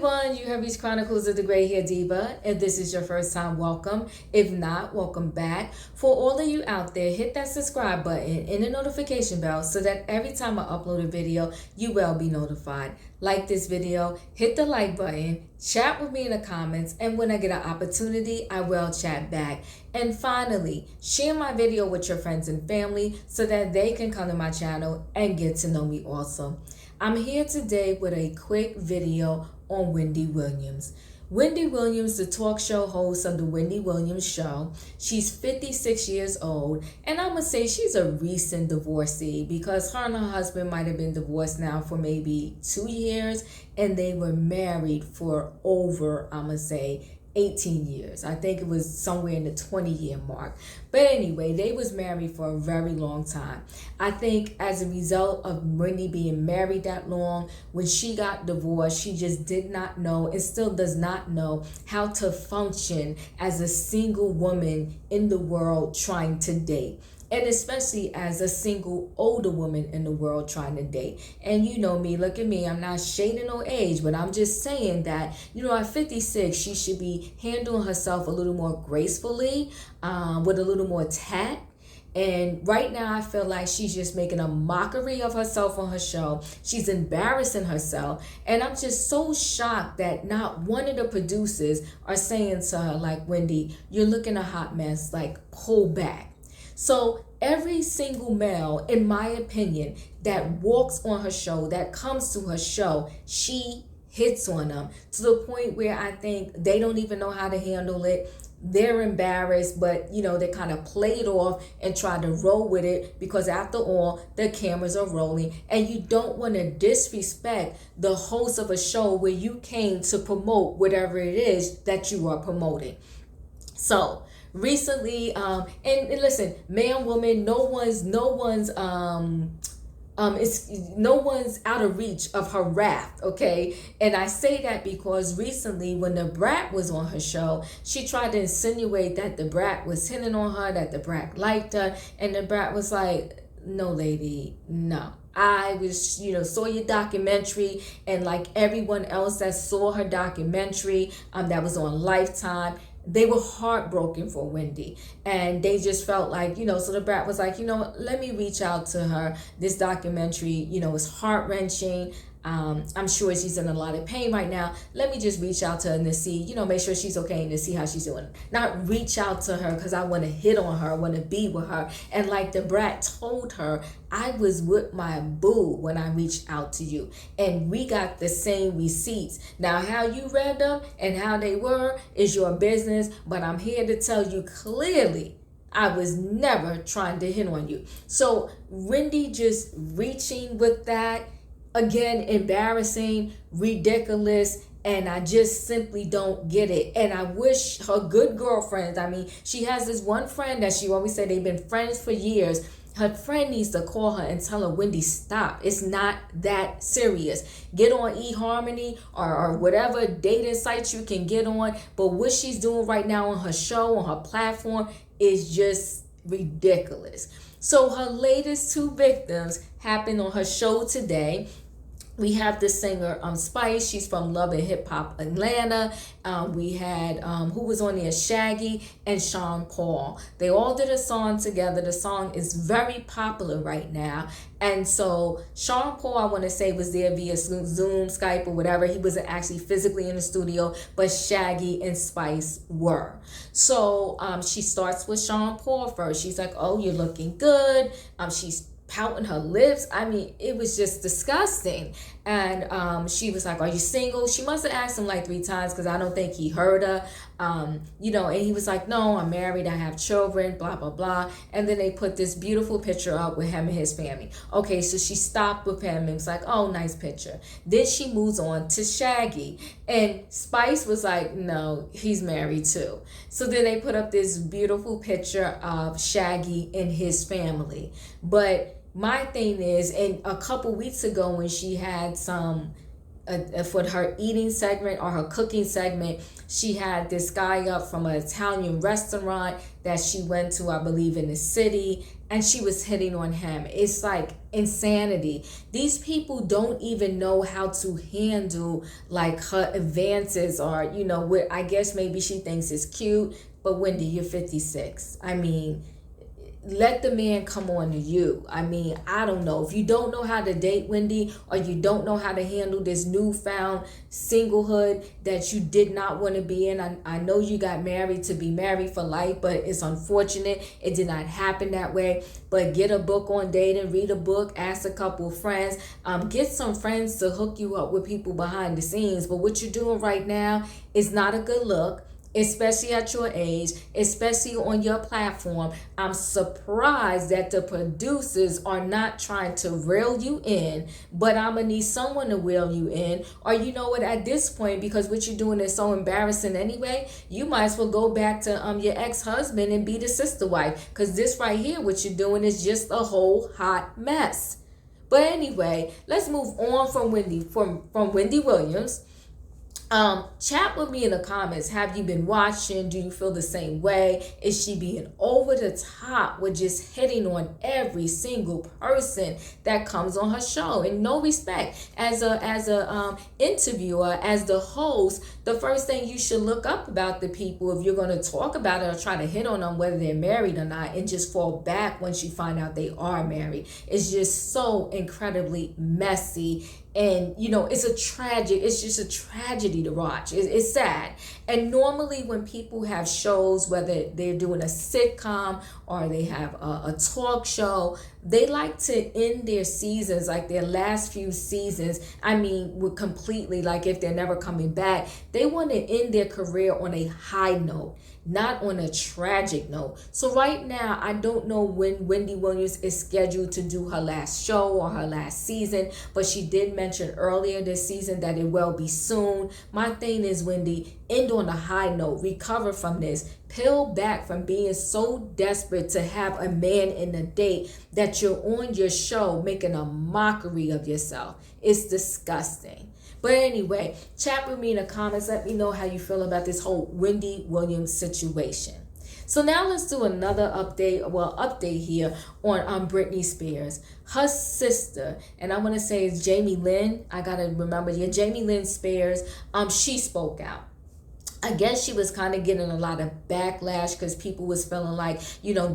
everyone, you have reached Chronicles of the Gray Hair Diva. If this is your first time, welcome. If not, welcome back. For all of you out there, hit that subscribe button and the notification bell so that every time I upload a video, you will be notified. Like this video, hit the like button, chat with me in the comments, and when I get an opportunity, I will chat back. And finally, share my video with your friends and family so that they can come to my channel and get to know me also. I'm here today with a quick video on Wendy Williams. Wendy Williams, the talk show host of the Wendy Williams Show. She's 56 years old, and I'm going to say she's a recent divorcee because her and her husband might have been divorced now for maybe 2 years, and they were married for over, I'm going to say, 18 years. I think it was somewhere in the 20-year mark. But anyway, they was married for a very long time. I think as a result of Wendy being married that long, when she got divorced, she just did not know and still does not know how to function as a single woman in the world trying to date. And especially as a single older woman in the world trying to date. And you know me, look at me, I'm not shading no age, but I'm just saying that, at 56, she should be handling herself a little more gracefully, with a little more tact. And right now, I feel like she's just making a mockery of herself on her show. She's embarrassing herself. And I'm just so shocked that not one of the producers are saying to her, like, Wendy, you're looking a hot mess, like, pull back. So every single male, in my opinion, that walks on her show, that comes to her show, she hits on them to the point where I think they don't even know how to handle it. They're embarrassed, but they kind of play it off and try to roll with it because after all, the cameras are rolling and you don't want to disrespect the host of a show where you came to promote whatever it is that you are promoting. So recently, and listen, man, woman, no one's out of reach of her wrath, okay? And I say that because recently when the brat was on her show, she tried to insinuate that the brat was hitting on her, that the brat liked her, and the brat was like, no, lady, no. I was, saw your documentary, and like everyone else that saw her documentary, that was on Lifetime, they were heartbroken for Wendy, and they just felt like, so the brat was like, let me reach out to her. This documentary, is heart-wrenching. I'm sure she's in a lot of pain right now. Let me just reach out to her and to see, make sure she's okay and to see how she's doing. Not reach out to her because I want to hit on her, I want to be with her. And like the brat told her, I was with my boo when I reached out to you. And we got the same receipts. Now, how you read them and how they were is your business. But I'm here to tell you clearly, I was never trying to hit on you. So Wendy just reaching with that, again, embarrassing, ridiculous, and I just simply don't get it. And I wish her good girlfriends, she has this one friend that she always said they've been friends for years. Her friend needs to call her and tell her, Wendy, stop. It's not that serious. Get on eHarmony or whatever dating sites you can get on. But what she's doing right now on her show, on her platform, is just ridiculous. So her latest two victims happened on her show today. We have the singer Spice. She's from Love and Hip Hop Atlanta. We had who was on there, Shaggy and Sean Paul. They all did a song together. The song is very popular right now. And so Sean Paul, I want to say, was there via Zoom, Skype, or whatever. He wasn't actually physically in the studio, but Shaggy and Spice were. So she starts with Sean Paul first. She's like, oh, you're looking good. She's pouting her lips. It was just disgusting. And she was like, are you single? She must have asked him like 3 times because I don't think he heard her. And he was like, no, I'm married, I have children, blah, blah, blah. And then they put this beautiful picture up with him and his family. Okay, so she stopped with him and was like, oh, nice picture. Then she moves on to Shaggy. And Spice was like, no, he's married too. So then they put up this beautiful picture of Shaggy and his family. But my thing is, and a couple weeks ago when she had some for her eating segment or her cooking segment, she had this guy up from an Italian restaurant that she went to, I believe, in the city, and she was hitting on him. It's like insanity. These people don't even know how to handle like her advances, or what I guess maybe she thinks is cute. But Wendy, you're 56. I mean, let the man come on to you. I mean, I don't know. If you don't know how to date, Wendy, or you don't know how to handle this newfound singlehood that you did not want to be in, I know you got married to be married for life, but it's unfortunate it did not happen that way. But get a book on dating, read a book, ask a couple of friends, get some friends to hook you up with people behind the scenes. But what you're doing right now is not a good look, especially at your age, especially on your platform. I'm surprised that the producers are not trying to reel you in, but I'm gonna need someone to reel you in. Or you know what, at this point, because what you're doing is so embarrassing anyway, you might as well go back to your ex-husband and be the sister wife, because this right here, what you're doing is just a whole hot mess. But anyway, let's move on from Wendy Williams. Chat with me in the comments. Have you been watching? Do you feel the same way? Is she being over the top with just hitting on every single person that comes on her show? And no respect. As a interviewer, as the host, the first thing you should look up about the people, if you're going to talk about it or try to hit on them, whether they're married or not, and just fall back once you find out they are married. It's just so incredibly messy. And it's just a tragedy to watch. It's sad. And normally when people have shows, whether they're doing a sitcom or they have a talk show, they like to end their seasons, like their last few seasons, with completely, like if they're never coming back, they want to end their career on a high note, not on a tragic note. So right now, I don't know when Wendy Williams is scheduled to do her last show or her last season, but she did mention earlier this season that it will be soon. My thing is, Wendy, end on a high note, recover from this, peel back from being so desperate to have a man in a date that you're on your show making a mockery of yourself. It's disgusting. But anyway, chat with me in the comments. Let me know how you feel about this whole Wendy Williams situation. So now let's do another update here on Britney Spears. Her sister, and I'm going to say it's Jamie Lynn. I got to remember, Jamie Lynn Spears. She spoke out. I guess she was kind of getting a lot of backlash because people was feeling like,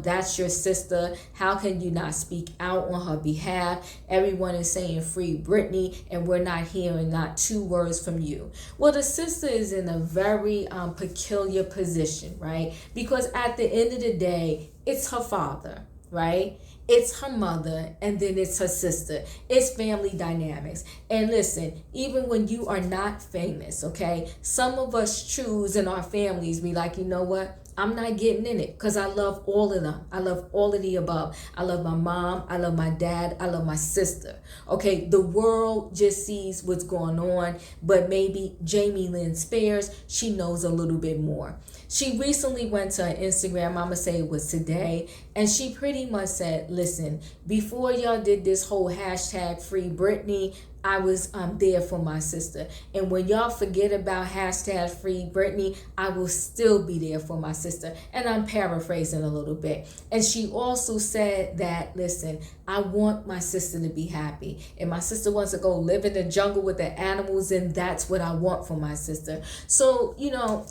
that's your sister. How can you not speak out on her behalf? Everyone is saying free Britney, and we're not hearing not two words from you. Well, the sister is in a very peculiar position, right? Because at the end of the day, it's her father, right? It's her mother, and then it's her sister. It's family dynamics. And listen, even when you are not famous, okay, some of us choose in our families, be like, you know what? I'm not getting in it because I love all of them. I love all of the above. I love my mom. I love my dad. I love my sister. Okay, the world just sees what's going on, but maybe Jamie Lynn Spears, she knows a little bit more. She recently went to her Instagram, I'm going to say it was today, and she pretty much said, listen, before y'all did this whole hashtag free Britney, I was there for my sister. And when y'all forget about hashtag free Britney, I will still be there for my sister. And I'm paraphrasing a little bit. And she also said that, listen, I want my sister to be happy. And my sister wants to go live in the jungle with the animals, and that's what I want for my sister. So,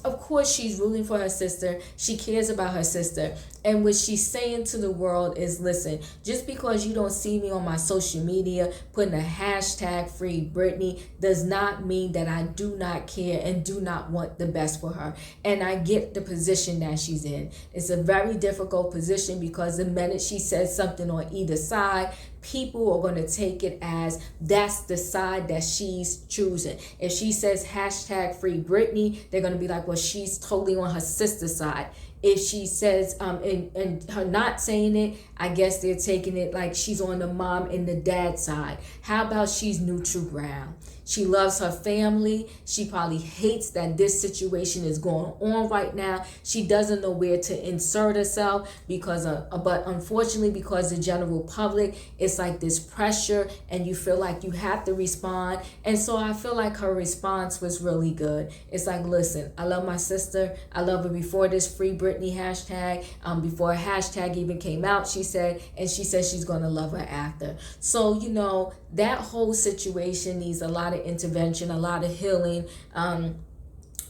of course she's rooting for her sister. She cares about her sister. And what she's saying to the world is, listen, just because you don't see me on my social media putting a hashtag free Britney does not mean that I do not care and do not want the best for her. And I get the position that she's in. It's a very difficult position because the minute she says something on either side, people are going to take it as that's the side that she's choosing. If she says hashtag free Britney, they're going to be like, well, she's totally on her sister's side. If she says, and her not saying it, I guess they're taking it like she's on the mom and the dad side. How about she's neutral ground? She loves her family. She probably hates that this situation is going on right now. She doesn't know where to insert herself but unfortunately, because the general public is it's like this pressure and you feel like you have to respond. And so I feel like her response was really good. It's like, listen, I love my sister. I love her before this Free Britney hashtag, before a hashtag even came out, she said, and she said she's going to love her after. So, you know, that whole situation needs a lot of intervention, a lot of healing.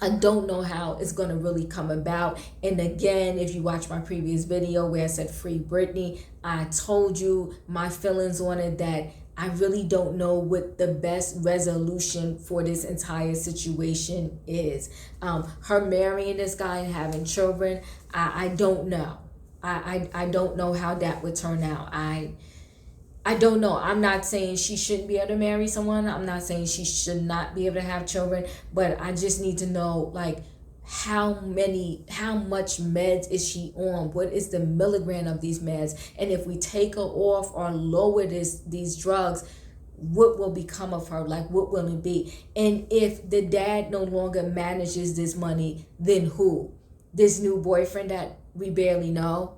I don't know how it's going to really come about. And again, if you watch my previous video where I said Free Britney, I told you my feelings on it, that I really don't know what the best resolution for this entire situation is. Her marrying this guy and having children, I don't know. I don't know how that would turn out. I don't know. I'm not saying she shouldn't be able to marry someone. I'm not saying she should not be able to have children, but I just need to know, like, how much meds is she on? What is the milligram of these meds? And if we take her off or lower these drugs, what will become of her? Like, what will it be? And if the dad no longer manages this money, then who? This new boyfriend that we barely know?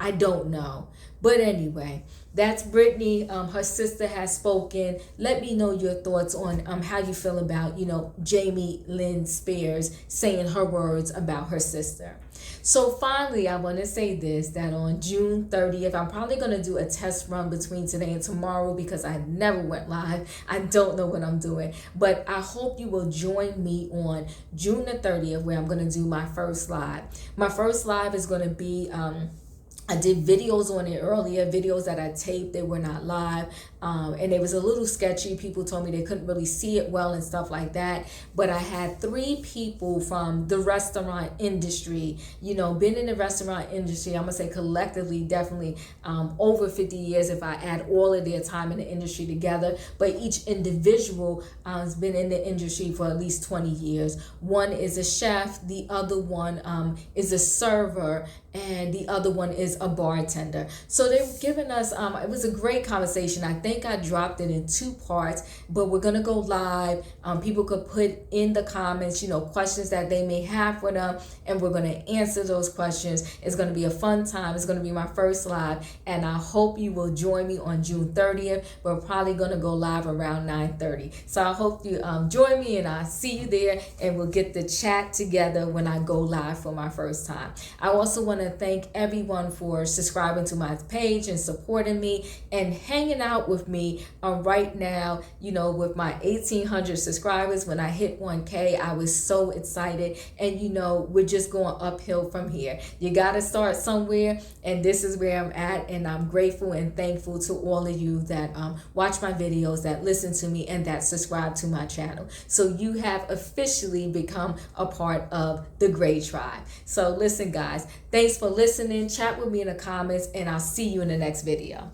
I don't know. But anyway, that's Britney. Her sister has spoken. Let me know your thoughts on how you feel about, you know, Jamie Lynn Spears saying her words about her sister. So finally, I want to say this, that on June 30th, I'm probably going to do a test run between today and tomorrow because I never went live. I don't know what I'm doing. But I hope you will join me on June the 30th, where I'm going to do my first live. My first live is going to be... I did videos on it earlier, videos that I taped, they were not live, and it was a little sketchy. People told me they couldn't really see it well and stuff like that, but I had 3 people from the restaurant industry, you know, been in the restaurant industry, I'm gonna say collectively, definitely over 50 years if I add all of their time in the industry together, but each individual has been in the industry for at least 20 years. One is a chef, the other one is a server, and the other one is a bartender. So they've given us, it was a great conversation. I think I dropped it in 2 parts, but we're gonna go live. People could put in the comments, you know, questions that they may have for them, and we're gonna answer those questions. It's gonna be a fun time. It's gonna be my first live, and I hope you will join me on June 30th. We're probably gonna go live around 9:30. So I hope you join me, and I'll see you there, and we'll get the chat together when I go live for my first time. I also want to thank everyone for subscribing to my page and supporting me and hanging out with me right now, you know, with my 1,800 subscribers. When I hit 1K, I was so excited, and you know, we're just going uphill from here. You got to start somewhere, and this is where I'm at, and I'm grateful and thankful to all of you that watch my videos, that listen to me, and that subscribe to my channel. So you have officially become a part of the Gray Tribe. So listen, guys, thanks for listening. Chat with me in the comments, and I'll see you in the next video.